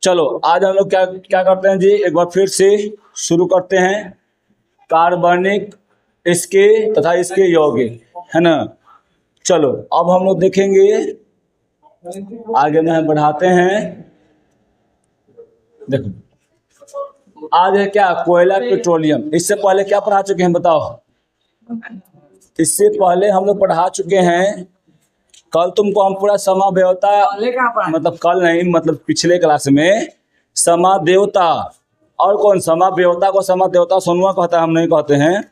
चलो आज हम लोग क्या क्या करते हैं जी, एक बार फिर से शुरू करते हैं। कार्बनिक इसके तथा इसके यौगिक, है ना। चलो अब हम लोग देखेंगे, आगे में बढ़ाते हैं। देखो आज है क्या, कोयला पेट्रोलियम। इससे पहले क्या पढ़ा चुके हैं बताओ? इससे पहले हम लोग पढ़ा चुके हैं, कल तुमको हम पूरा समाव्यवता, मतलब कल नहीं, मतलब पिछले क्लास में समादेवता। और कौन समाव्यवता को समादेवता सोनुआ कहता है, हम नहीं कहते हैं।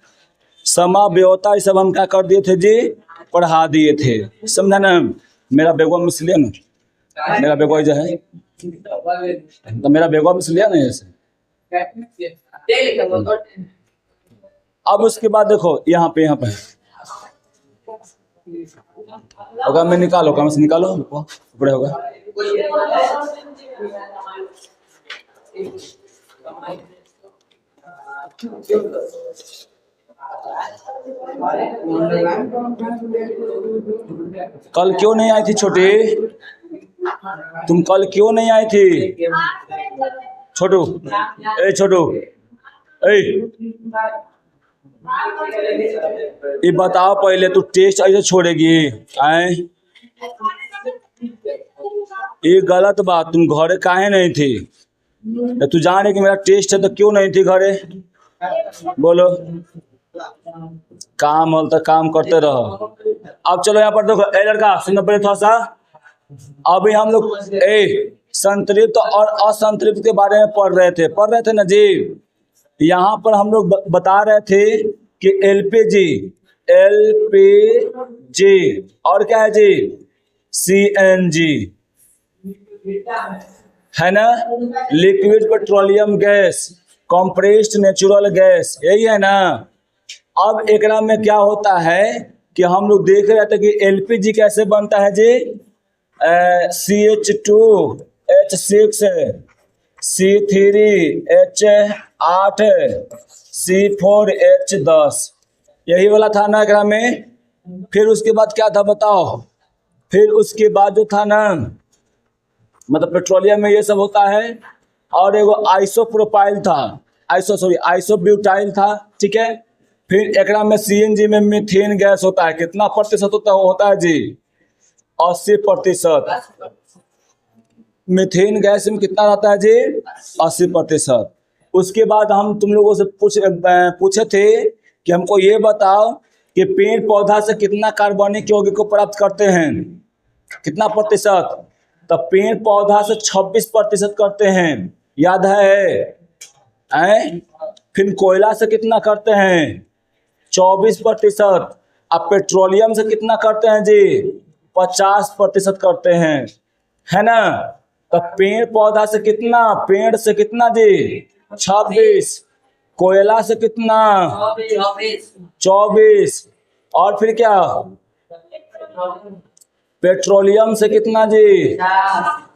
समाव्यवता ये सब हम क्या कर दिए थे जी, पढ़ा दिए थे, समझा ना। मेरा बेगवा में इसलिए ना, मेरा बेगवा जो है तो मेरा बेगवा में इसलिए ना ऐसे। अब उसके बाद देखो यहाँ पे होगा, मैं निकालो काम से, निकालो बड़े होगा। कल क्यों नहीं आई थी छोटी? तुम कल क्यों नहीं आई थी छोटू? ए छोटू, ए ये बताओ पहले, तू टेस्ट ऐसे छोड़ेगी? आए ये गलत बात, तुम घरे काहे नहीं थी? तू जाने कि मेरा टेस्ट है तो क्यों नहीं थी घरे? बोलो। काम हो तो काम करते रहो। अब चलो यहाँ पर देखो, ए लड़का सुनो पहले थोड़ा सा। अभी हम लोग संतृप्त और असंतृप्त के बारे में पढ़ रहे थे ना जी। यहाँ पर हम लोग बता रहे थे कि एलपीजी और क्या है जी, सीएनजी, है ना, liquid petroleum gas, compressed natural gas, यही है ना। अब एक में क्या होता है कि हम लोग देख रहे थे कि एलपीजी कैसे बनता है जी, CH2H6 C3H8 C4H10, यही वाला था ना एकरा में। फिर उसके बाद क्या था बताओ? फिर उसके बाद जो था ना, मतलब पेट्रोलियम में ये सब होता है। और एगो आइसोप्रोपाइल था, आइसोब्यूटाइल था, ठीक है। फिर एकरा में सीएनजी में मीथेन गैस होता है, कितना प्रतिशत होता है जी, 80%। मीथेन गैस में कितना रहता है जी, 80%। उसके बाद हम तुम लोगों से पूछे थे कि हमको ये बताओ कि पेड़ पौधा से कितना कार्बनिक यौगिक को प्राप्त करते हैं, कितना प्रतिशत? तो पेड़ पौधा से 26% करते हैं, याद है? फिर कोयला से कितना करते हैं, 24%। अब पेट्रोलियम से कितना करते हैं जी, 50% करते हैं, है ना। तो पेड़ पौधा से कितना, पेड़ से कितना जी, 26, कोयला से कितना, 24, और फिर क्या, पेट्रोलियम से कितना जी,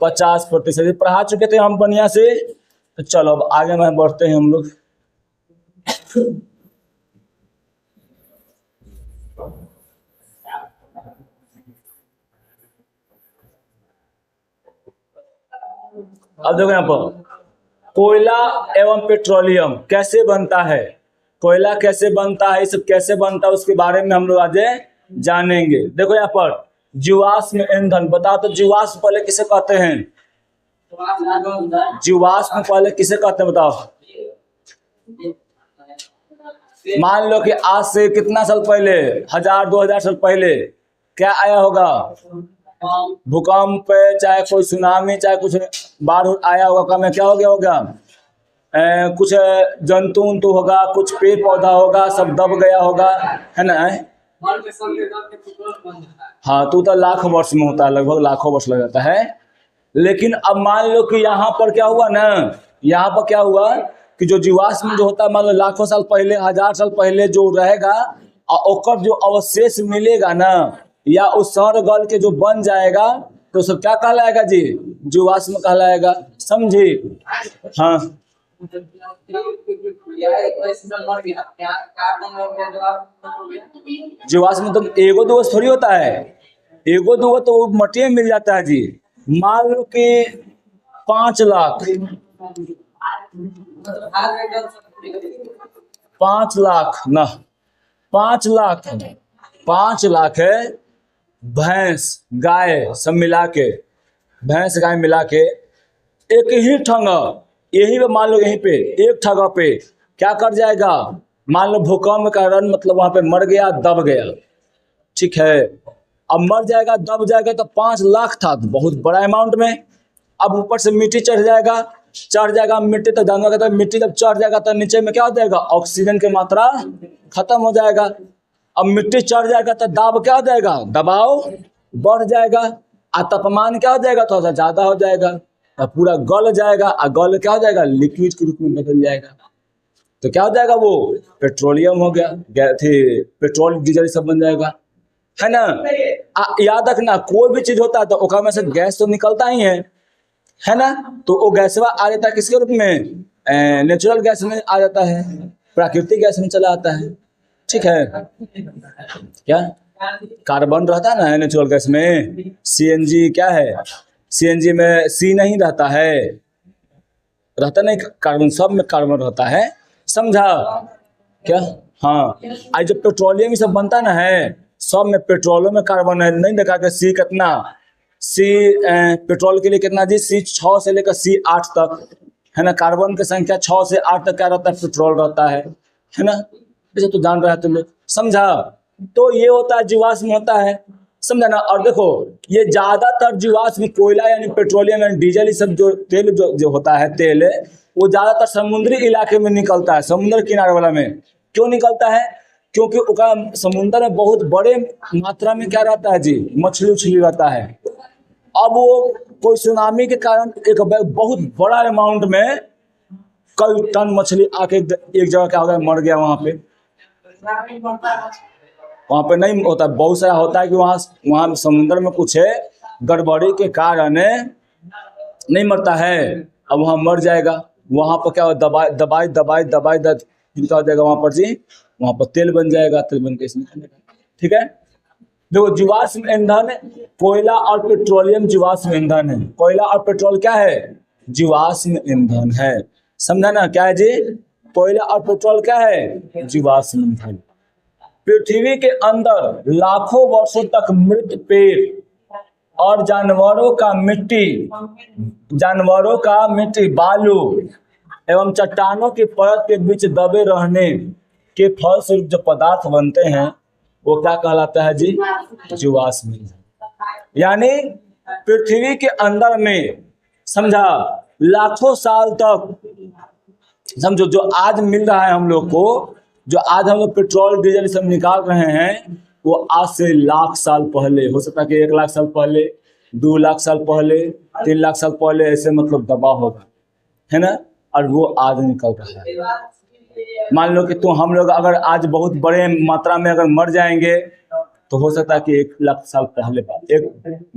50%। पढ़ा चुके थे हम बढ़िया से। तो चलो अब आगे में बढ़ते हैं हम लोग। अब देखो यहाँ पर कोयला एवं पेट्रोलियम कैसे बनता है, कोयला कैसे बनता है, ये सब कैसे बनता है, उसके बारे में हम लोग आज जानेंगे। देखो यहाँ पर जीवाश्म ईंधन, बताओ तो जीवाश्म पहले किसे कहते हैं? जीवाश्म पहले किसे कहते हैं बताओ? मान लो कि आज से कितना साल पहले, 1000-2000 साल पहले क्या आया होगा, भूकंप, चाहे कोई सुनामी, चाहे कुछ बाढ़ आया होगा, काम में क्या हो गया होगा, कुछ जंतु तो होगा, कुछ पेड़ पौधा होगा, सब दब गया होगा, है ना। हाँ, तो लाख वर्ष में होता है, लगभग लाखों वर्ष लग जाता है। लेकिन अब मान लो कि यहाँ पर क्या हुआ ना, यहाँ पर क्या हुआ कि जो जीवाश्म जो होता है, मान लो लाखों साल पहले, 1000 साल पहले जो रहेगा, और जो अवशेष मिलेगा ना, या उस सौर गल के जो बन जाएगा, तो सब क्या कहलाएगा जी, जीवाश्म कहलाएगा, समझे? हाँ, जीवाश्म तो एगो दो थोड़ी होता है, एगो दो तो मटिया मिल जाता है जी। मान लो कि 5 लाख, 5 लाख ना, 5 लाख, 5 लाख है भैंस गाय सब मिला के, भैंस गाय मिला के एक ही ठंगा, यही पे मान लो यहीं पे एक ठगा पे क्या कर जाएगा, मान लो भूकंप के कारण मतलब वहां पे मर गया, दब गया, ठीक है। अब मर जाएगा दब जाएगा तो 5 लाख था, बहुत बड़ा अमाउंट में। अब ऊपर से मिट्टी चढ़ जाएगा मिट्टी, तो जानवर कहता है मिट्टी जब चढ़ जाएगा तो नीचे में क्या हो जाएगा, ऑक्सीजन की मात्रा खत्म हो जाएगा। अब मिट्टी चढ़ जाएगा तो दाब क्या हो जाएगा, दबाव बढ़ जाएगा, और तापमान क्या हो जाएगा, थोड़ा सा ज्यादा हो जाएगा, और पूरा गल जाएगा, और गल क्या हो जाएगा, लिक्विड के रूप में बदल जाएगा। तो क्या हो जाएगा, वो पेट्रोलियम हो गया, पेट्रोल डीजल सब बन जाएगा, है ना। याद रखना कोई भी चीज होता है तो ओका में से गैस तो निकलता ही है ना। तो वो गैसवा आ जाता है किसके रूप में, नेचुरल गैस में आ जाता है, प्राकृतिक गैस में चला आता है, ठीक है। क्या कार्बन रहता है ना नेचुरल गैस में, सीएनजी क्या है, सीएनजी में सी नहीं रहता है, रहता नहीं कार्बन, सब में कार्बन रहता है, समझा क्या। हाँ, आज जब पेट्रोलियम सब बनता ना है, सब में पेट्रोलों में कार्बन है, नहीं देखा कि सी कितना, सी पेट्रोल के लिए कितना जी, C6 से लेकर C8 तक, है ना। कार्बन की संख्या 6 से 8 तक क्या रहता है, पेट्रोल रहता है ना। ऐसे तो जान रहा है तुम लोग, समझा। तो ये होता है जीवाश्म होता है, समझा ना। और देखो ये ज्यादातर जीवाश्म कोयला यानी पेट्रोलियम यानी डीजल, ये सब जो तेल जो होता है तेल, वो ज्यादातर समुद्री इलाके में निकलता है, समुद्र किनारे वाला में। क्यों निकलता है, क्योंकि उसका समुद्र में बहुत बड़े मात्रा में क्या रहता है जी, मछली उछली रहता है। अब वो कोई सुनामी के कारण एक बहुत बड़ा अमाउंट में कई टन मछली आके एक जगह क्या हो गया, मर गया वहां पे नहीं होता, बहुत सारा होता है कि वहाँ समुद्र में कुछ गड़बड़ी के कारण नहीं मरता है, अब वहाँ मर जाएगा। वहाँ पर क्या दबाई क्या हो जाएगा वहाँ पर जी, वहाँ पर तेल बन जाएगा, तेल बन के इसमें, ठीक है। देखो जीवाश्म ईंधन, कोयला और पेट्रोलियम जीवाश्म ईंधन है, कोयला और पेट्रोल क्या है, जीवाश्म ईंधन है, समझा ना। क्या है जी, कोयला और पेट्रोल क्या है, जीवाश्म ईंधन। पृथ्वी के अंदर लाखों वर्षों तक मृत पेड़ और जानवरों का मिट्टी, बालू एवं चट्टानों की परत के बीच दबे रहने के फलस्वरूप जो पदार्थ बनते हैं वो क्या कहलाता है जी, जीवाश्म ईंधन। यानी पृथ्वी के अंदर में, समझा, लाखों साल तक, समझो जो आज मिल रहा है हम लोग को, जो आज हम लोग पेट्रोल डीजल सब निकाल रहे हैं, वो आज से लाख साल पहले, हो सकता है कि 1 लाख साल पहले, 2 लाख साल पहले, 3 लाख साल पहले ऐसे मतलब दबा होगा, है ना। और वो आज निकल रहा है। मान लो कि हम लोग अगर आज बहुत बड़े मात्रा में अगर मर जाएंगे तो हो सकता है कि 1 लाख साल पहले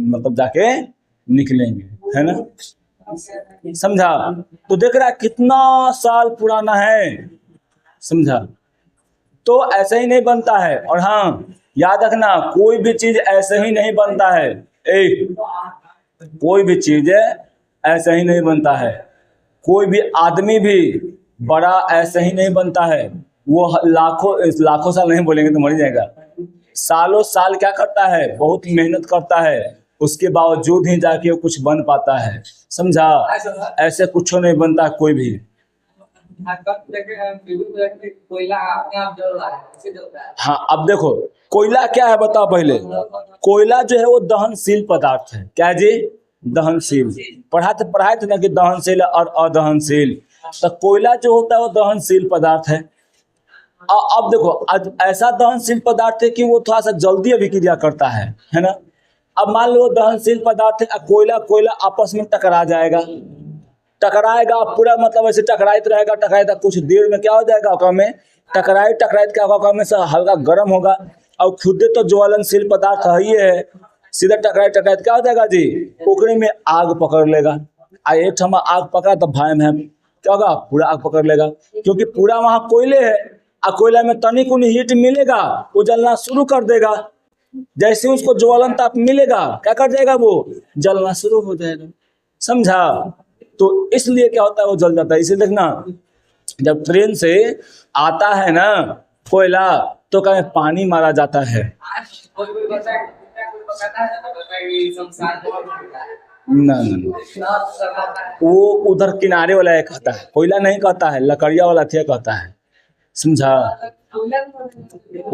मतलब जाके निकलेंगे, है ना, समझा। तो देख रहा है कितना साल पुराना है, समझा। तो ऐसे ही नहीं बनता है। और हाँ याद रखना कोई भी चीज ऐसे ही नहीं बनता है, कोई भी चीज ऐसे ही नहीं बनता है, कोई भी आदमी भी बड़ा ऐसे ही नहीं बनता है, वो लाखों साल नहीं बोलेंगे तो मर जाएगा, सालों साल क्या करता है, बहुत मेहनत करता है, उसके बावजूद ही जाके वो कुछ बन पाता है, समझा। ऐसे कुछ नहीं बनता कोई भी। हाँ अब देखो कोयला क्या है बताओ पहले। कोयला जो है वो दहनशील पदार्थ है। क्या जी, दहनशील। पढ़ाए थे ना कि दहनशील और अदहनशील। तो कोयला जो होता है वो दहनशील पदार्थ है। अब देखो ऐसा दहनशील पदार्थ है कि वो थोड़ा सा जल्दी अभिक्रिया करता है ना। अब मान लो दहनशील पदार्थ है, कोयला आपस में टकराएगा पूरा, मतलब ऐसे टकराइत रहेगा, कुछ देर में क्या हो जाएगा ओकरा में टकराइत क्या होगा, में से हल्का गर्म होगा, और खुद तो ज्वलनशील पदार्थ है, सीधा टकराइत क्या हो जाएगा जी, ओकरे में आग पकड़ लेगा। एक ठमा आग पकड़ा तो भाई में क्या होगा, पूरा आग पकड़ लेगा, क्योंकि पूरा वहां कोयले है, और कोयला में तनिक हीट मिलेगा वो जलना शुरू कर देगा। जैसे उसको ज्वलन ताप मिलेगा क्या कर जाएगा, वो जलना शुरू हो जाएगा, समझा। तो इसलिए क्या होता है, वो जल जाता है। इसे देखना, जब ट्रेन से आता है ना कोयला, तो कहीं पानी मारा जाता है। ना वो उधर किनारे वाला एक कहता है, कोयला नहीं कहता है, लकड़िया वाला थे कहता है, समझा।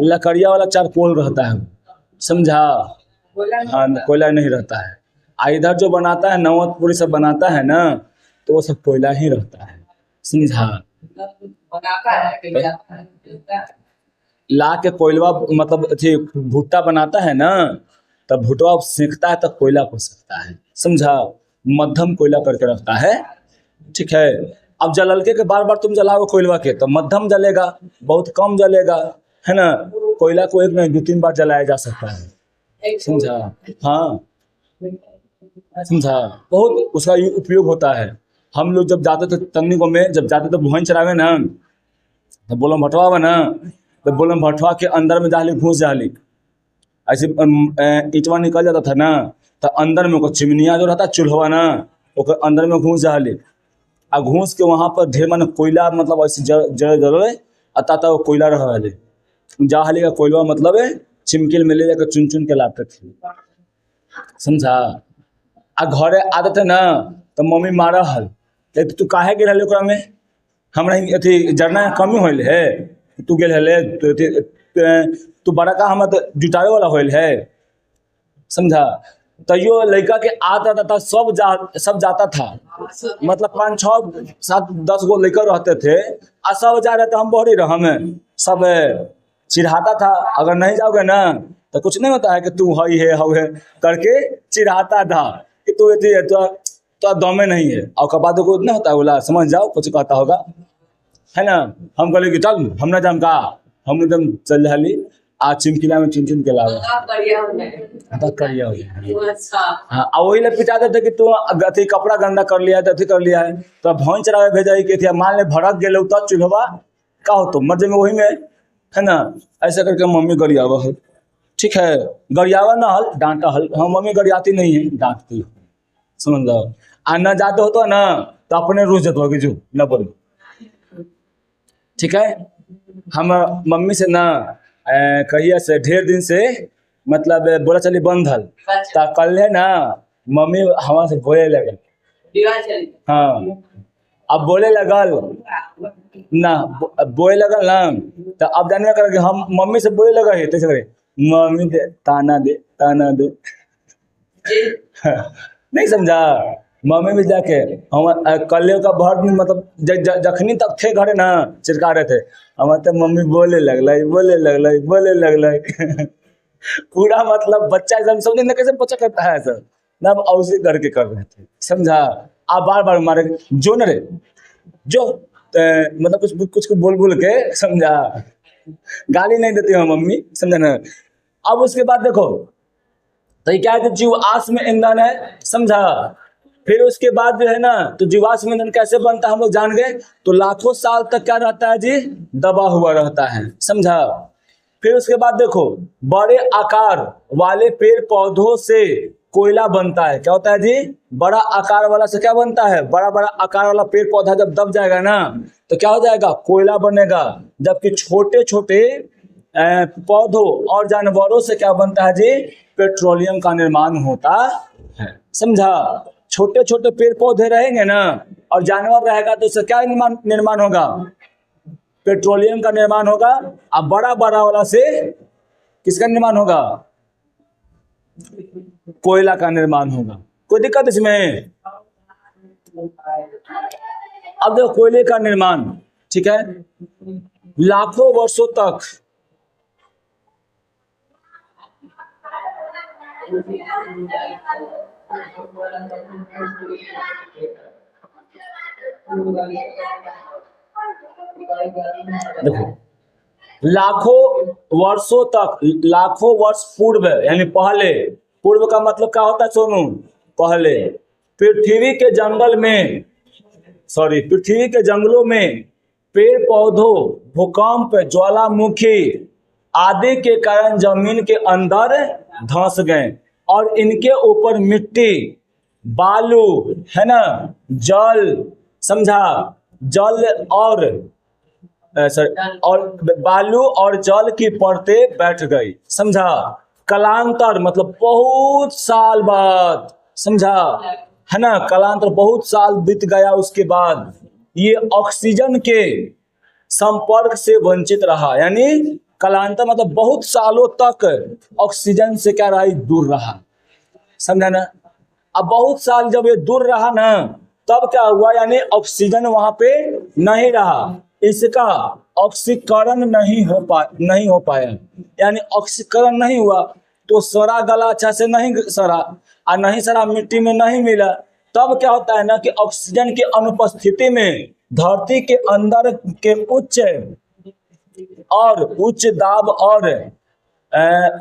लकड़िया वाला चारकोल रहता है, समझा। हाँ, कोयला नहीं रहता है। इधर जो बनाता है नवतपुरी सब बनाता है ना, तो वो सब कोयला ही रहता है, समझा। ला के कोयलवा मतलब अच्छी भुट्टा बनाता है ना, तब भुट्टा सेकता है, तब कोयला हो सकता है, समझा। मध्यम कोयला करके रखता है, ठीक है। अब जललके के बार बार तुम जलाओ कोयलवा के, तो मध्यम जलेगा, बहुत कम जलेगा, है ना। कोयला को एक नहीं 2-3 बार जलाया जा सकता है, समझा। हाँ, समझा, बहुत उसका उपयोग होता है। हम लोग जब जाते थे तकनीकों में, जब जाते थे भोजन चरावे ना, तो बोलम भटवा ना, तो बोलम भटवा के अंदर में जाली घुस जाली, ऐसे ईटवा निकल जाता था ना, तो अंदर में चिमनिया जो रहता चूल्हा ना, वो अंदर में घुस जाली, आ घुस के वहाँ पर ढेर माने कोयला, मतलब ऐसे जल अता वो कोयला रहा है जहाँ का कोयला, मतलब चिमकिल में ले जाकर चुन चुन के लाते थे, समझा। आ घरे आते थे ना, तो मम्मी मारा हल, तो तू काहे गिर ओकरा में, हमरा अथी जरना कमी होल है, तू गेल है, तू बड़ा का हम जुटावे वाला होल है, समझा। तैयो लड़का के आता था, सब जाता था, मतलब 5-6-7-10 गो लड़का रहते थे, आ सब जा रहे थे, हम बहरी रह हमें सब चिढ़ाता था। अगर नहीं जाओगे ना तो कुछ नहीं होता है कि तू हई है हव है करके चिढ़ाता था कि तू अथी है, तो दमे नहीं है, और कपा को नहीं होता है, बोला समझ जाओ कुछ कहता होगा, है ना। हम कहले कि चल हम ना जाम का, हम एकदम चल जाली, आ चिमकिला में चिन के लावा, करिया हो गया। हाँ, वही ले पिटा देते कि तू अथी कपड़ा गंदा कर लिया है, अथी कर लिया है, तो भौन चरावे भेजा ही के, मान ले भड़क गेल तो चूल्हा का हो, तो मर जाए वही में, है ना। ऐसा करके मम्मी गरियावा है, ठीक है। गरियावा ना हल, डांटा हल, हाँ मम्मी गरियाती नहीं है, डांटती, समझ लो। आ न जाते हो तो ना, तो अपने रोज जतो कि जो न बोल, ठीक है। हम मम्मी से ना कहिए से ढेर दिन से मतलब बोला चली बंधल, ता कल है ना मम्मी हमारे से बोले लगल, हाँ अब बोले लगल ना, बोले लगल ना, तो अब जानने कर हम मम्मी से बोले लगा है, तो करे मम्मी दे ताना दे नहीं समझा। मम्मी भी जाके हम कल का भर दिन मतलब जखनी तक थे घरे ना चिरका रहे थे, हम तो मम्मी बोले लगल पूरा मतलब बच्चा एकदम समझे ना कैसे बच्चा करता है सर ना, औसे करके कर रहे थे, समझा। आप बार बार मारे जो न रे जो मतलब कुछ बोल के, समझा। गाली नहीं देती हो मम्मी, समझा ना। अब उसके बाद देखो तो क्या है, जीवाश्म ईंधन है, समझा। फिर उसके बाद जो है ना, तो जीवाश्म ईंधन कैसे बनता है हम लोग जान गए, तो लाखों साल तक क्या रहता है जी, दबा हुआ रहता है, समझा। फिर उसके बाद देखो बड़े आकार वाले पेड़ पौधों से कोयला बनता है, क्या होता है जी, बड़ा आकार वाला से क्या बनता है, बड़ा बड़ा आकार वाला पेड़ पौधा जब दब जाएगा ना, तो क्या हो जाएगा, कोयला बनेगा। जबकि छोटे छोटे पौधों और जानवरों से क्या बनता है जी, पेट्रोलियम का निर्माण होता है, समझा। छोटे छोटे पेड़ पौधे रहेंगे ना और जानवर रहेगा, तो इससे क्या निर्माण होगा, पेट्रोलियम का निर्माण होगा। अब बड़ा बड़ा वाला से किसका निर्माण होगा, कोयला का निर्माण होगा। कोई दिक्कत इसमें। अब देखो कोयले का निर्माण, ठीक है, लाखों वर्षों तक देखो लाखों वर्षों तक, लाखों वर्ष पूर्व यानी पहले, पूर्व का मतलब क्या होता है सोनू, पहले पृथ्वी के जंगल में, सॉरी पृथ्वी के जंगलों में पेड़ पौधों, भूकंप, ज्वालामुखी आदि के कारण जमीन के अंदर धंस गए और इनके ऊपर मिट्टी बालू, है ना, जल, समझा, जल और और बालू और जल की परतें बैठ गई, समझा। कलांतर मतलब बहुत साल बाद, समझा, है ना, कलांतर बहुत साल बीत गया, उसके बाद ये ऑक्सीजन के संपर्क से वंचित रहा, यानी कलांतर मतलब बहुत सालों तक ऑक्सीजन से क्या रहा, दूर रहा, समझा ना। अब बहुत साल जब ये दूर रहा ना, तब क्या हुआ, यानी ऑक्सीजन वहां पे नहीं रहा, इसका ऑक्सीकरण नहीं हो पाया, यानी ऑक्सीकरण नहीं हुआ तो सड़ा गला अच्छा से नहीं सड़ा, और नहीं सड़ा मिट्टी में नहीं मिला। तब क्या होता है ना कि ऑक्सीजन की अनुपस्थिति में धरती के अंदर के उच्च दाब और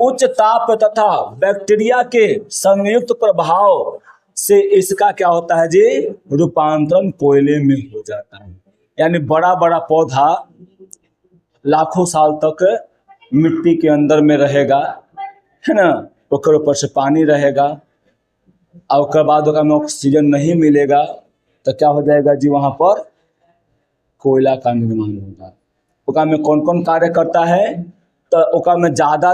उच्च ताप तथा बैक्टीरिया के संयुक्त प्रभाव से इसका क्या होता है जी, रूपांतरण कोयले में हो जाता है। यानी बड़ा बड़ा पौधा लाखों साल तक मिट्टी के अंदर में रहेगा, है ना, ओकर ऊपर से पानी रहेगा, और उसके बाद ओकर में ऑक्सीजन नहीं मिलेगा, तो क्या हो जाएगा जी, वहाँ पर कोयला का निर्माण होगा। ओका में कौन कौन कार्य करता है, तो ओका में ज़्यादा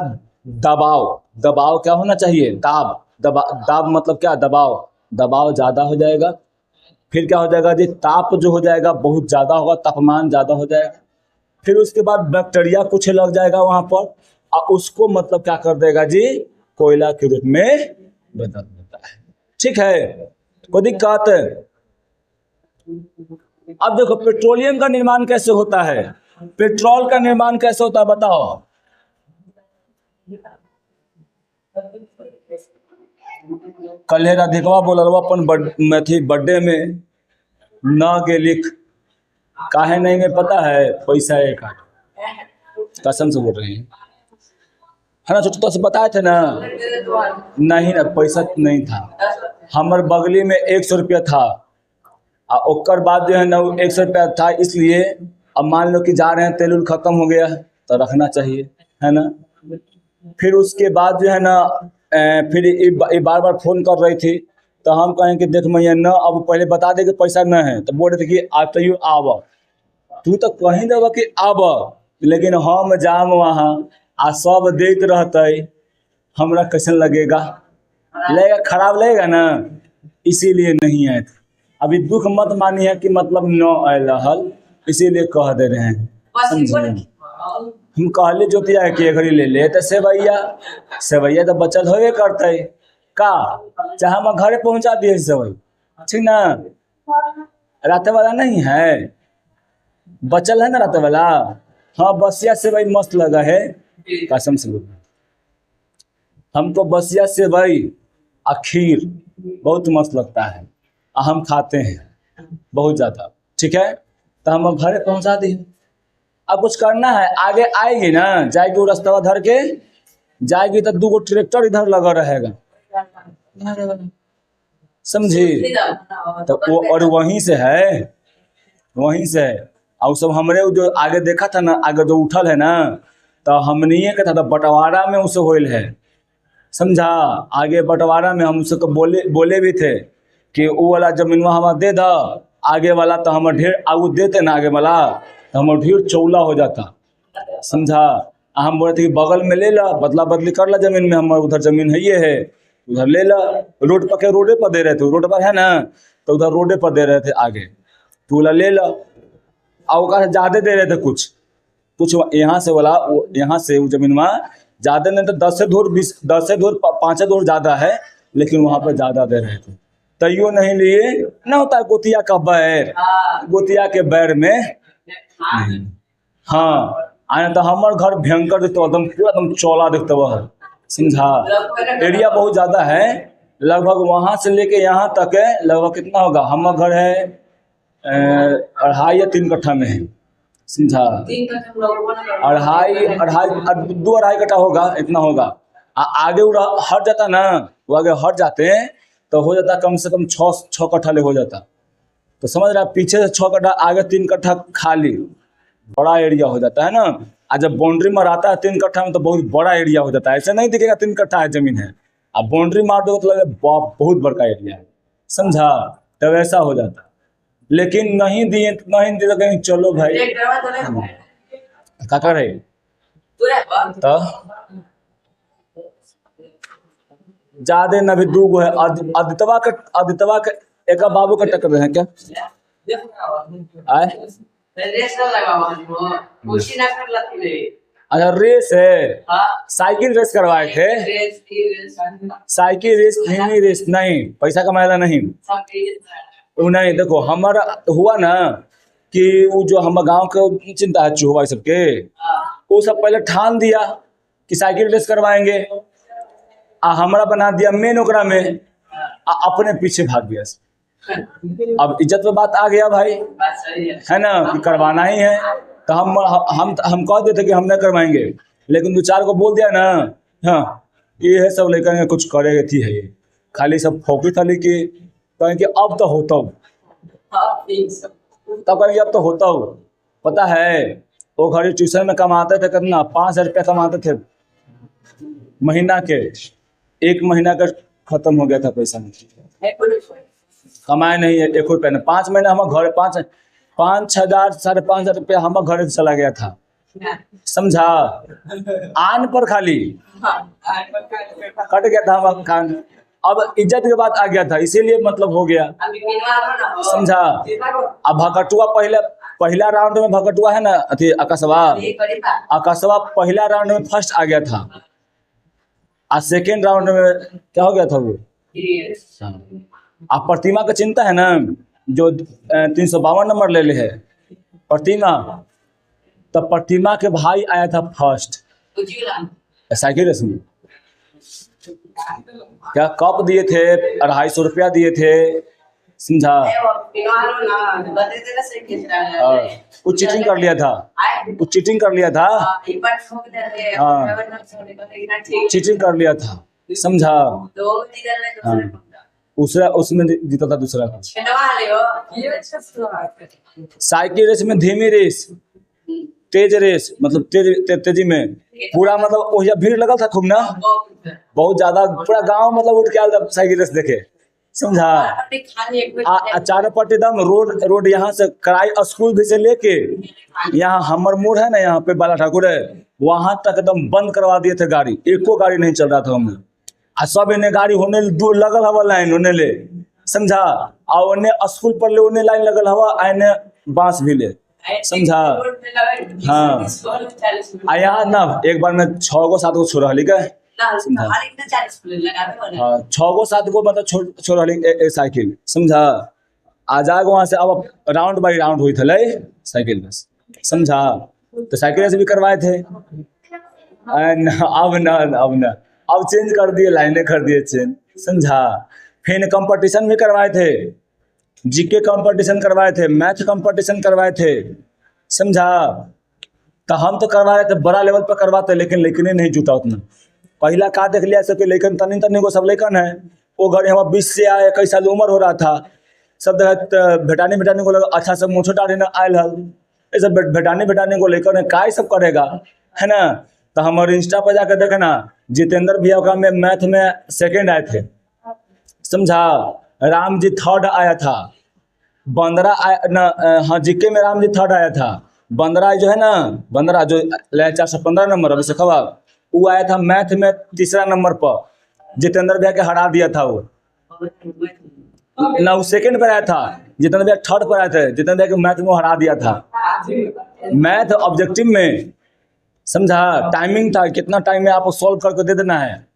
दबाव क्या होना चाहिए, दाब मतलब क्या, दबाव ज़्यादा हो जाएगा। फिर क्या हो जाएगा जी, ताप जो हो जाएगा बहुत ज़्यादा होगा, तापमान ज़्यादा हो जाएगा। फिर उसके बाद बैक्टीरिया कुछ लग जाएगा वहाँ पर, और उसको मतलब क्या कर देगा जी, कोयला के रूप में बदल देता है। ठीक है, कोई दिक्कत? अब देखो पेट्रोलियम का निर्माण कैसे होता है, पेट्रोल का निर्माण कैसे होता है बताओ। कल राधिकवा बोलवा अपन बर्थडे में न गेलिक, काहे नहीं में पता है, पैसा एक कसम से बोल रहे हैं, है ना, तो से बताए थे ना, नहीं ना, पैसा नहीं था, हमारे बगली में 100 रुपया था, और ओकर बाद जो है ना 100 रुपया था, इसलिए अब मान लो कि जा रहे हैं, तेल खत्म हो गया तो रखना चाहिए, है ना। फिर उसके बाद जो है ना फिर ये बार बार फोन कर रही थी, तो हम कहें कि देख मैया न, अब पहले बता दे कि पैसा न है, तो बोल रहे थे कि आते ही आब, तू तो कहीं देव कि आब, लेकिन हम जाम वहाँ आ सब देत रहते, हमरा कैसन लगेगा, खराब लगेगा ना, इसीलिए नहीं आए थे। अभी दुख मत मानिए कि मतलब न आयल रहल, इसीलिए कह दे रहे हैं। हम कहले जोतिया के घड़ी ले ले, तो सेवैया तो बचल होवे करते का, चाहे हम घरे पहुंचा दिए सेवई, ठीक ना, रात वाला नहीं है, बचल है ना रात वाला, हाँ बसिया सेवई मस्त लगा है, कसम से बोल, हमको बसिया सेवई और खीर बहुत मस्त लगता है, हम खाते हैं बहुत ज़्यादा, ठीक है, तो हम घरे पहुंचा दिए। अब कुछ करना है, आगे आएगी ना, जाएगी वो रास्ता धर के जाएगी, तो 2 ट्रैक्टर इधर लगा रहेगा, समझी, तो वो और वहीं से है, और सब हमरे जो आगे देखा था ना, आगे जो उठल है ना, तो हमने का था, तो बंटवारा में उसे होल है, समझा, आगे बंटवारा में हम उसको बोले भी थे कि वो वाला जमीन हमारा दे दा, आगे वाला तो हम ढेर आगू देते ना, आगे वाला तो हम ढेर चौला हो जाता, समझा। हम बोले थे कि बगल में ले ला, बदला बदली कर ला जमीन में, हमारे उधर जमीन है ये है, उधर ले ला, रोडे पर दे रहे थे, रोड पर है ना, तो उधर रोडे पर दे रहे थे आगे, तो बोला ले ला, और ज़्यादा दे रहे थे, कुछ यहाँ से बोला, यहाँ से वो जमीन में ज़्यादा नहीं, तो 10 से दूर 5 दूर ज़्यादा है, लेकिन वहाँ पर ज़्यादा दे रहे थे, तैयो नहीं लिए ना, होता है गोतिया का बैर, गोतिया के बैर में हाँ आने, तो हमारे घर भयंकर दिखते, एकदम पूरा एकदम चौला दिखते वह, समझा, एरिया बहुत ज़्यादा है, लगभग वहाँ से लेके यहाँ तक है, लगभग कितना होगा, हमारा घर है 2.5 या 3 कट्ठा में है, समझा, 2-2.5 कट्ठा होगा, इतना होगा। आगे हट जाता ना, वो आगे हट जाते हैं तो हो जाता कम से कम 6 कट्ठा ले हो जाता, तो समझ रहा, पीछे से 6 कट्ठा, आगे 3 कट्ठा खाली, बड़ा एरिया हो जाता है ना। आज जब बाउंड्री मारता है 3 कट्ठा में, तो बहुत बड़ा एरिया हो जाता है, ऐसे नहीं दिखेगा 3 कट्ठा है जमीन है, अब बाउंड्री मार दो तो लगे बहुत बड़का एरिया है, समझा, तो वैसा हो जाता। लेकिन नहीं दिए तो कहीं चलो भाई क्या करे तो ज्यादा न भी दू गो है। आदितवा के एक बाबू का टक्कर है क्या आए? अच्छा रेस है, साइकिल रेस करवाए थे। साइकिल रेस धीमी रेस नहीं, पैसा कमाएला नहीं। वो नहीं, देखो हमारा हुआ ना कि वो जो हम गांव के चिंता है चूहा सबके, वो सब पहले ठान दिया कि साइकिल रेस करवाएंगे, हमारा बना दिया मेन ओकरा में, अपने पीछे भाग गया। अब इज्जत पे बात आ गया भाई, है ना, कि करवाना ही है। तो हम कह देते कि हम नहीं करवाएंगे, लेकिन दो चार को बोल दिया ना, हाँ ये है सब लेकर कुछ करेगा थी है, ये खाली सब फोकी थाली की कहें कि अब तो होता हूँ, तब कहेंगे अब तो होता हूँ। पता है वो घड़ी ट्यूशन में कमाते थे कितना, 5,000 रुपया कमाते थे महीना के। 1 महीना का खत्म हो गया था पैसा, कमाए नहीं है 1 रुपया। 5 महीना हम घर 5,000 5,500 रुपया हम घर से चला गया था, समझा। आन पर खाली कट गया था हम खान। अब इज्जत के बात आ गया था, इसीलिए मतलब हो गया, समझा। अब भकटुआ पहला राउंड में भकटुआ है ना, अथी आकाशवा पहला राउंड में फर्स्ट आ गया था, और सेकेंड राउंड में क्या हो गया था वो। आप प्रतिमा का चिंता है ना, जो 352 नंबर ले है प्रतिमा, तब प्रतिमा के भाई आया था फर्स्ट साइकिल रेस में। क्या कप दिए थे, 250 रुपया दिए थे, समझा। कुछ चीटिंग कर लिया था, चीटिंग कर लिया था, हाँ चीटिंग कर लिया था, समझा। हाँ दूसरा उसमें जीता था दूसरा। साइकिल रेस में धीमी रेस, तेज रेस मतलब तेजी में पूरा मतलब वही भीड़ लगा था खूब ना, बहुत ज्यादा, पूरा गांव मतलब उठ के आया था साइकिल रेस देखे, समझा। चारों पट्टी दम रोड यहाँ से कराई स्कूल भी से लेके यहाँ हमर मोड़ है ना, यहाँ पे बाला ठाकुर है, वहां तक एकदम बंद करवा दिए थे गाड़ी, एको गाड़ी नहीं चल रहा था हमें। सब इन्हें गाड़ी होने दूर लगल हवा लाइन होने ले, समझा। और उन्हें स्कूल पर ले उन्हें लाइन लगल हवा, आने बांस भी ले, समझा। हाँ यहाँ ना एक बार में 6 गो 7 गो छोड़ रही है, हाँ 6 गो 7 गो मतलब छोड़ रही साइकिल, समझा। आ जाएगा वहां से। अब राउंड बाई राउंड हुई थे साइकिल रेस, समझा। तो साइकिल रेस भी करवाए थे। अब चेंज कर दिए, लाइनें कर दिए चेंज, समझा। फिर कंपटीशन भी करवाए थे, जीके कंपटीशन करवाए थे, मैथ कंपटीशन करवाए थे, समझा। तो हम तो करवा रहे थे बड़ा लेवल पर करवाते, लेकिन नहीं जुटा उतना। पहला का देख लिया सबके, लेकिन तनी को सब लेकिन है वो घड़ी हम 20 से आए, 21 साल उम्र हो रहा था, सब भेटानी को लगा अच्छा सब मुँह डाले ना आयल हल, ये सब भेटानी को लेकर काय सब करेगा, है ना। तो हमारे इंस्टा पर जाकर देखे ना, जितेंद्र भैया का में मैथ में 2nd आए थे, समझा। राम जी 3rd आया था, बंदरा आया ना, हाँ जीके में राम जी 3rd आया था। बंदरा जो है ना, बंदरा जो 415 नंबर अभी से खबर, वो आया था मैथ में 3रा नंबर पर, जितेंद्र भैया के हरा दिया था वो ना। वो 2nd पर आया था, जितेंद्र भैया 3rd पर आए थे, जितेंद्र भैया के मैथ में हरा दिया था। मैथ ऑब्जेक्टिव में, समझा, टाइमिंग था, कितना टाइम में आपको सॉल्व करके दे देना है,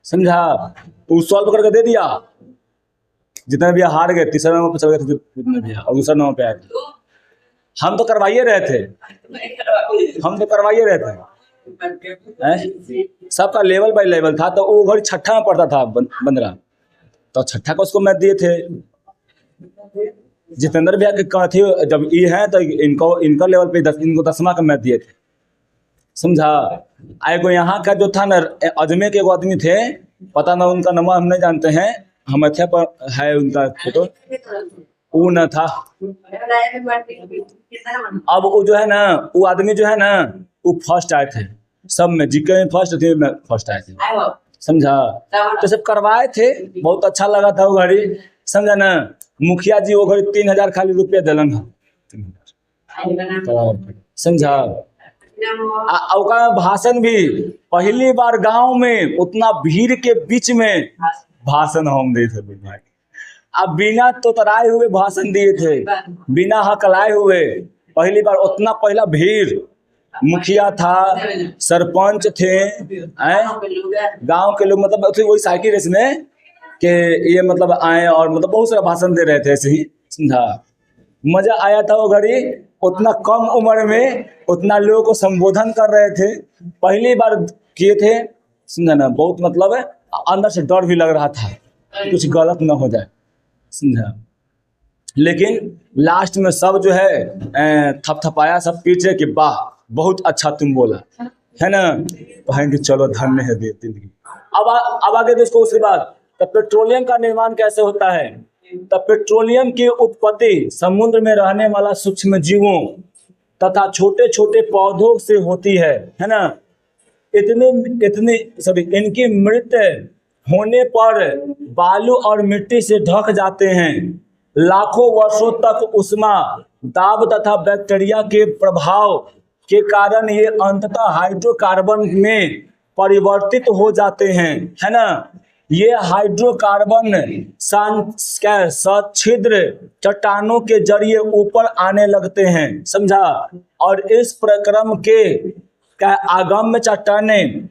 समझा। वो सॉल्व करके दे दिया, जितने भी हार गए 3रा नंबर पर चल गए थे जितने भी, और 2रा नंबर पे आए थे। हम तो करवाइए रहे थे, सबका लेवल बाय लेवल था। तो वो घड़ी 6ठा में पढ़ता था बंदरा, तो 6ठा का उसको मैथ दिए थे। जितेंद्र भैया के थी जब ये है तो इनका लेवल पे इनको 10वां का मैथ दिए थे, समझा। एगो यहाँ का जो था ना, अजमेर के एगो आदमी थे, पता ना उनका नाम हम नहीं जानते हैं, हम अच्छा पर है उनका फोटो, वो न था। अब वो जो है ना, वो आदमी जो है ना, वो फर्स्ट आए थे सब में, जीके में फर्स्ट थे, में फर्स्ट आए थे, समझा। तो सब करवाए थे, बहुत अच्छा लगा था वो घड़ी, समझा ना। मुखिया जी वो घड़ी 3,000 खाली रुपया दिलन है, समझा। ओका भाषण भी पहली बार गांव में उतना भीड़ के बीच में भाषण हम दे थे भाई। अब बिना तोतराए हुए भाषण दिए थे, बिना हकलाए हुए। पहली बार उतना पहला भीड़, मुखिया था, सरपंच थे, गांव के लोग, मतलब वही साइकिल रेस में कि ये मतलब आए और मतलब बहुत सारा भाषण दे रहे थे ऐसे ही, समझा। मजा आया था वो घड़ी, उतना कम उम्र में उतना लोगों को संबोधन कर रहे थे, पहली बार किए थे, समझा ना। बहुत मतलब अंदर से डर भी लग रहा था कुछ गलत ना हो जाए, समझा। लेकिन लास्ट में सब जो है थपथपाया सब पीछे कि वाह बहुत अच्छा तुम बोला, है ना। कहेंगे चलो धन्य है जिंदगी। अब आगे दोस्तों, उसके बाद तो पेट्रोलियम का निर्माण कैसे होता है। तो पेट्रोलियम की उत्पत्ति समुद्र में रहने वाला सूक्ष्म जीवों तथा छोटे छोटे पौधों से होती है ना। इनकी मृत्यु होने पर बालू और मिट्टी से ढक जाते हैं। लाखों वर्षों तक उष्मा दाब तथा बैक्टीरिया के प्रभाव के कारण ये अंततः हाइड्रोकार्बन में परिवर्तित हो जाते हैं, है ना। ये हाइड्रोकार्बन सच्छिद्र चट्टानों के जरिए ऊपर आने लगते हैं, समझा। और इस प्रक्रम के आगम्य चट्टानें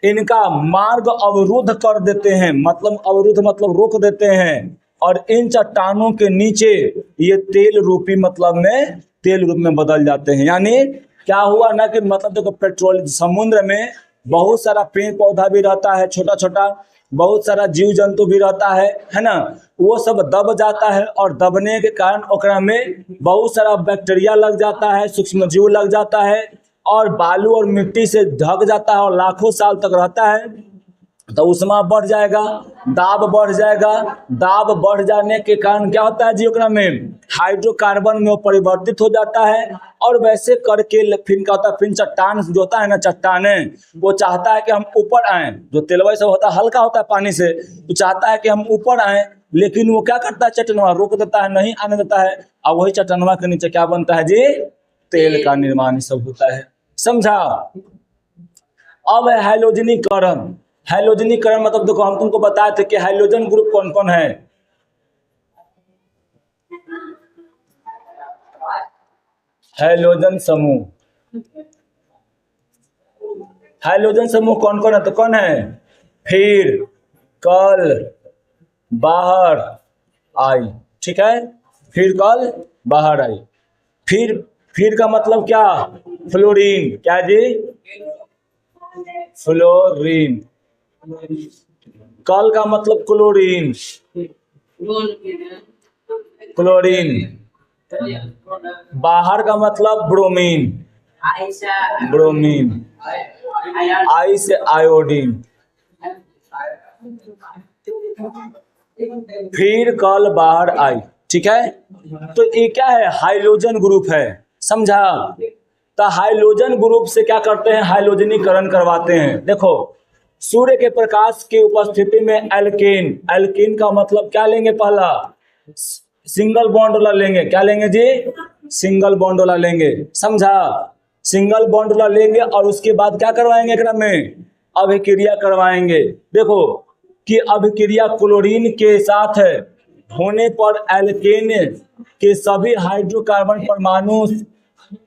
इनका मार्ग अवरुद्ध कर देते हैं, मतलब अवरुद्ध मतलब रोक देते हैं। और इन चट्टानों के नीचे ये तेल रूपी मतलब में तेल रूप में बदल जाते हैं। यानी क्या हुआ ना कि मतलब देखो पेट्रोल समुद्र में बहुत सारा पेड़ पौधा भी रहता है, छोटा छोटा बहुत सारा जीव जंतु भी रहता है ना। वो सब दब जाता है और दबने के कारण ओकरा में बहुत सारा बैक्टीरिया लग जाता है, सूक्ष्म जीव लग जाता है और बालू और मिट्टी से ढक जाता है और लाखों साल तक रहता है। तो उष्मा बढ़ जाएगा, दाब बढ़ जाएगा, दाब बढ़ जाने के कारण क्या होता है जी, ओकरा में हाइड्रोकार्बन में वो परिवर्तित हो जाता है। और वैसे करके फिर क्या होता है, फिर चट्टान जो होता है ना, चट्टाने वो चाहता है कि हम ऊपर आए, जो तेलवा सब होता है हल्का होता है पानी से, तो चाहता है कि हम ऊपर आए, लेकिन वो क्या करता है, चट्टानवा रोक देता है, नहीं आने देता है। और वही चट्टानवा के नीचे क्या बनता है जी, तेल का निर्माण सब होता है, समझा। अब है हैलोजनीकरण। हैलोजनीकरण मतलब देखो हम तुमको बताए थे कि हाइड्रोजन ग्रुप कौन कौन है। हैलोजन समूह, हैलोजन समूह कौन कौन है, तो कौन है, फिर कल बाहर आई, ठीक है। फिर कल बाहर आई, फिर का मतलब क्या, फ्लोरीन, क्या जी, फ्लोरीन। कल का मतलब क्लोरीन, क्लोरीन। बाहर का मतलब ब्रोमीन, ब्रोमीन। आई से आयोडीन। फिर कल बाहर आई, ठीक है। तो ये क्या है, हाइड्रोजन ग्रुप है, समझा। तो हाइड्रोजन ग्रुप से क्या करते हैं, हाइड्रोजनीकरण करवाते हैं। देखो सूर्य के प्रकाश की उपस्थिति में एल्केन, एल्केन का मतलब क्या लेंगे, पहला सिंगल बॉन्ड वाला लेंगे, क्या लेंगे जी, सिंगल बॉन्ड वाला लेंगे, समझा। सिंगल बॉन्ड वाला लेंगे और उसके बाद क्या करवाएंगे, एकरा में अभिक्रिया करवाएंगे। देखो कि अभिक्रिया क्लोरीन के साथ होने पर एल्केन के सभी हाइड्रोकार्बन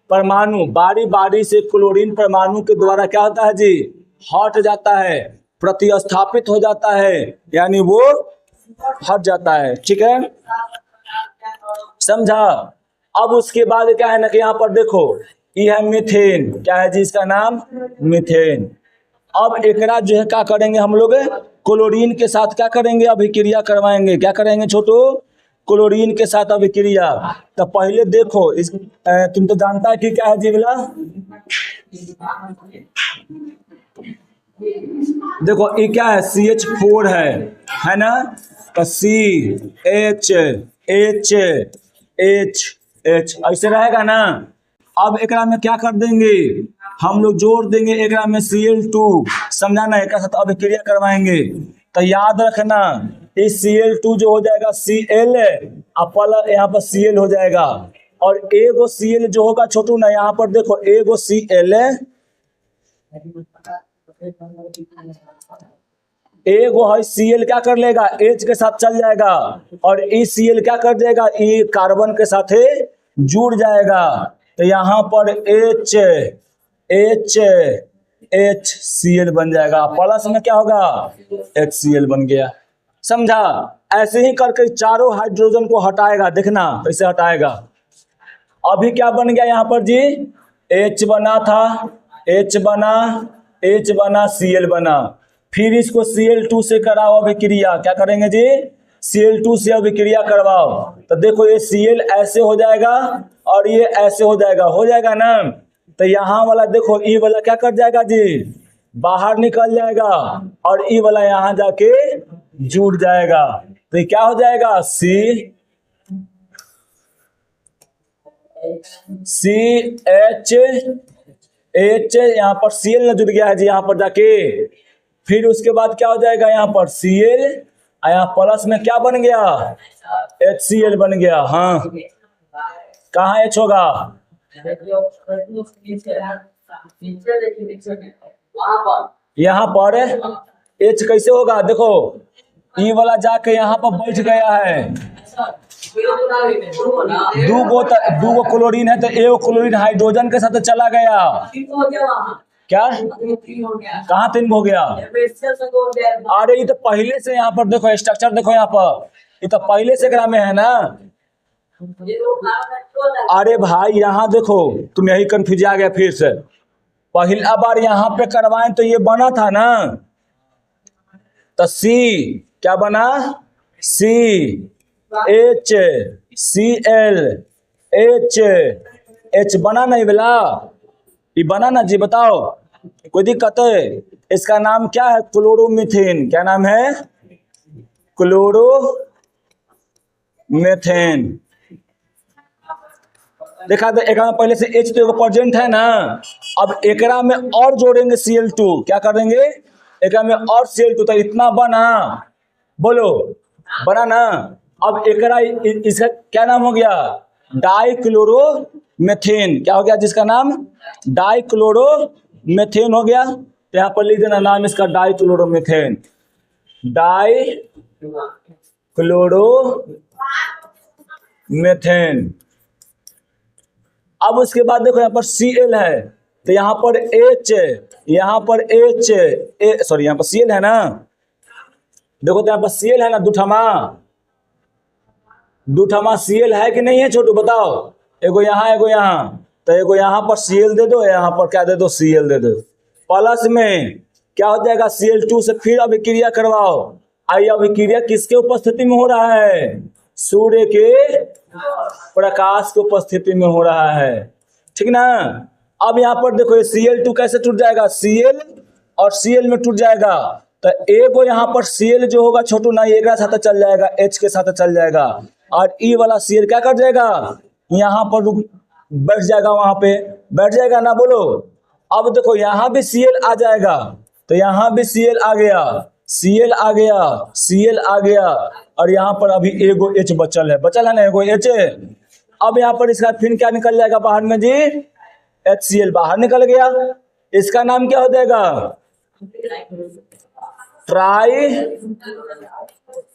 परमाणु बारी बारी से क्लोरीन परमाणु के द्वारा क्या होता है जी, हट जाता है, प्रतिस्थापित हो जाता है, यानी वो हट जाता है, ठीक है, समझा। अब उसके बाद क्या है ना कि यहाँ पर देखो ये है मीथेन, क्या है जी, इसका नाम मीथेन। अब एकरा जो है क्या करेंगे हम लोग, क्लोरीन के साथ क्या करेंगे, अभिक्रिया करवाएंगे। क्या करेंगे छोटू, क्लोरीन के साथ अभिक्रिया। तो पहले देखो इस तुम तो जानता है कि क्या है जी बोला, देखो ये क्या है, CH4 है ना। तो CH ऐसे रहेगा ना। अब एकरा में क्या कर देंगे, हम लोग जोड़ देंगे एकरा में Cl2, समझा ना, एक साथ अभिक्रिया करवाएंगे। तो याद रखना इस Cl2 जो हो जाएगा Cl, अपल यहाँ पर Cl हो जाएगा, और एगो Cl जो होगा छोटू ना, यहाँ पर देखो एगो Cl, एगो है Cl क्या कर लेगा, H के साथ चल जाएगा, और ई Cl क्या कर देगा, ई कार्बन के साथ जुड़ जाएगा। तो यहाँ पर H HCl बन जाएगा, प्लस में क्या होगा, HCl बन गया। समझा? ऐसे ही करके चारों हाइड्रोजन को हटाएगा, देखना कैसे हटाएगा। अभी क्या बन गया यहाँ पर जी, H बना था, H बना Cl बना, फिर इसको Cl2 से कराओ अभिक्रिया। क्या करेंगे जी, Cl2 से अभिक्रिया करवाओ, तो देखो ये Cl ऐसे हो जाएगा और ये ऐसे हो जाएगा ना। तो यहाँ वाला देखो, ई वाला क्या कर जाएगा जी, बाहर निकल जाएगा, और ई वाला यहाँ जाके जुड़ जाएगा। तो ये क्या हो जाएगा, CH, यहाँ पर Cl न जुड़ गया है जी यहाँ पर जाके। फिर उसके बाद क्या हो जाएगा, यहाँ पर Cl, यहाँ प्लस में क्या बन गया, HCl बन गया। हाँ, कहाँ H होगा, यहाँ पर H कैसे होगा, देखो ई वाला जाके यहाँ पर बैठ गया है, दो क्लोरीन है, तो एगो क्लोरीन हाइड्रोजन के साथ चला गया। क्या, कहाँ 3 हो गया, अरे ये तो पहले से यहाँ पर देखो स्ट्रक्चर, देखो यहाँ पर ये तो पहले से ग्राम में है ना। अरे भाई यहाँ देखो, तुम यही कंफ्यूज आ गया फिर से। पहला बार यहाँ पे करवाएं तो ये बना था ना, तो C क्या बना, CHCl H बना नहीं बेला, ये बना ना जी, बताओ कोई दिक्कत है। इसका नाम क्या है, क्लोरोमीथेन। क्या नाम है, क्लोरोमीथेन। देखा तो एक में पहले से H तो प्रेजेंट है ना, अब एकरा में और जोड़ेंगे Cl2। क्या करेंगे, एकरा में और Cl2, तो इतना बना, बोलो बना ना। अब एकरा इसका क्या नाम हो गया, डाइक्लोरोमेथेन। क्या हो गया जिसका नाम, डाइक्लोरोमेथेन हो गया। तो यहाँ पर लिख देना नाम इसका, डाइक्लोरोमेथेन, डाइक्लोरोमेथेन। अब उसके बाद देखो यहाँ पर Cl है, तो यहाँ पर H, यहाँ पर सॉरी यहाँ पर Cl है ना, देखो तो यहाँ पर Cl है ना, दूठमा Cl है कि नहीं है छोटू, बताओ। एगो यहाँ तो एगो यहाँ पर Cl दे दो, यहाँ पर क्या दे दो, Cl दे दो। प्लस में क्या हो जाएगा, Cl2 से फिर अभिक्रिया करवाओ। आई अभिक्रिया किसके उपस्थिति में हो रहा है, सूर्य के प्रकाश की उपस्थिति में हो रहा है, ठीक ना। अब यहाँ पर देखो ये Cl2 कैसे टूट जाएगा, Cl और Cl में टूट जाएगा। तो एगो यहाँ पर Cl जो होगा छोटू ना, एक साथ चल जाएगा, H के साथ चल जाएगा, और ई वाला Cl क्या कर जाएगा, यहाँ पर बैठ जाएगा, वहां पे बैठ जाएगा ना, बोलो। अब देखो यहाँ भी Cl आ जाएगा, तो यहाँ भी Cl आ गया, Cl आ गया, और यहाँ पर अभी एगो H बचल है ना, एगो H। अब यहाँ पर इसका फिर क्या निकल जाएगा बाहर में जी, HCl बाहर निकल गया। इसका नाम क्या हो जाएगा, ट्राई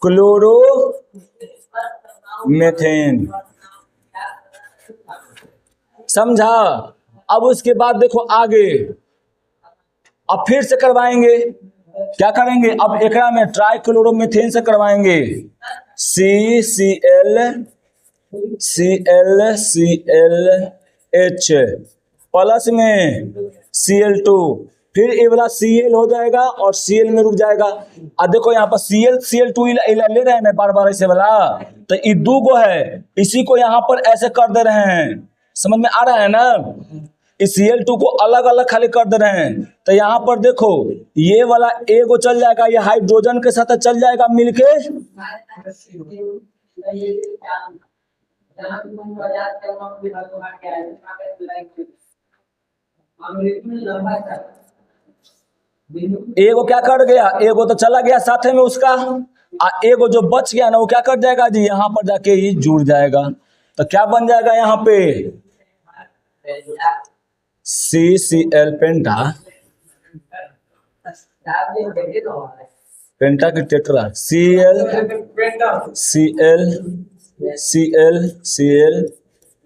क्लोरोमेथेन। समझा। अब उसके बाद देखो आगे, अब फिर से करवाएंगे। क्या करेंगे, अब एकरा में ट्राई क्लोरोमेथेन से करवाएंगे, CH प्लस में Cl2, फिर ये वाला Cl हो जाएगा और Cl में रुक जाएगा। अब देखो यहाँ पर Cl2 ले रहे हैं बार बार ऐसे वाला, तो ये दो गो है, इसी को यहाँ पर ऐसे कर दे रहे हैं, समझ में आ रहा है ना। इस Cl2 को अलग अलग खाली कर दे रहे हैं। तो यहाँ पर देखो ये वाला एगो चल जाएगा, ये हाइड्रोजन के साथ चल जाएगा मिलके, एगो क्या कर गया, एगो तो चला गया साथे में उसका, एगो जो बच गया ना वो क्या कर जाएगा जी, यहाँ पर जाके ही जुड़ जाएगा। तो क्या बन जाएगा यहाँ पे, CCl पेंटा, पेंटा की टेट्रा, Cl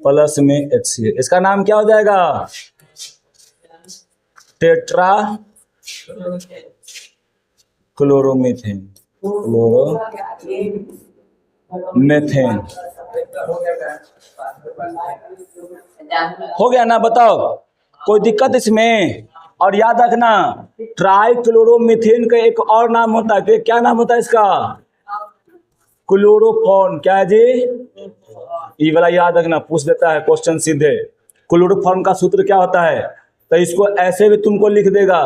प्लस में HCl, इसका नाम क्या हो जाएगा, टेट्रा क्लोरोमीथेन, क्लोरोमेथेन। हो गया ना, बताओ कोई दिक्कत इसमें। और याद रखना ट्राइक्लोरोमीथेन का एक और नाम होता है, क्या नाम होता है इसका, क्लोरोफॉर्म। क्या है जी, ये वाला याद रखना, पूछ देता है क्वेश्चन सीधे। क्लोरोफॉर्म का सूत्र क्या होता है, तो इसको ऐसे भी तुमको लिख देगा,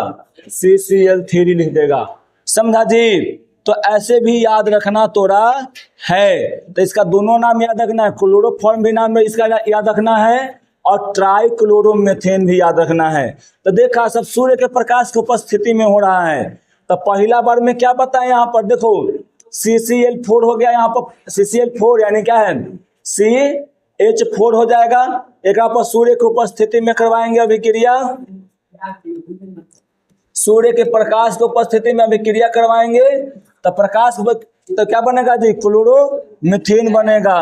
CCl3 लिख देगा, समझा जी। तो ऐसे भी याद रखना तोरा है। तो इसका दोनों नाम याद रखना है, क्लोरोफॉर्म भी नाम इसका याद रखना है और ट्राइक्लोरोमेथेन भी याद रखना है। तो देखा सब सूर्य के प्रकाश की उपस्थिति में हो रहा है। तो पहला बार में क्या बताएं, यहाँ पर देखो CCl4 हो गया, यहाँ पर CCl4 यानी क्या है, CH4 हो जाएगा। एक पर सूर्य की उपस्थिति में करवाएंगे अभिक्रिया, सूर्य के प्रकाश की उपस्थिति में अभिक्रिया करवाएंगे तो प्रकाश तो क्या बनेगा जी, क्लोरोमीथेन बनेगा।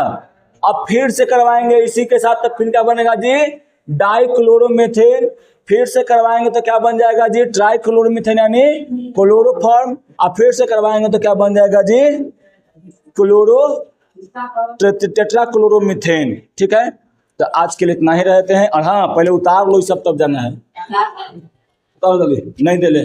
अब फिर से करवाएंगे इसी के साथ, तो फिर क्या बनेगा जी, डाइक्लोरोमीथेन। फिर से करवाएंगे तो क्या बन जाएगा जी, ट्राइक्लोरोमीथेन यानी क्लोरोफॉर्म। अब फिर से करवाएंगे तो क्या बन जाएगा जी, टेट्रा क्लोरोमीथेन। ठीक है, तो आज के लिए इतना ही रहते हैं। और हाँ, पहले उतार लो सब तब जाना है, नहीं दे ले।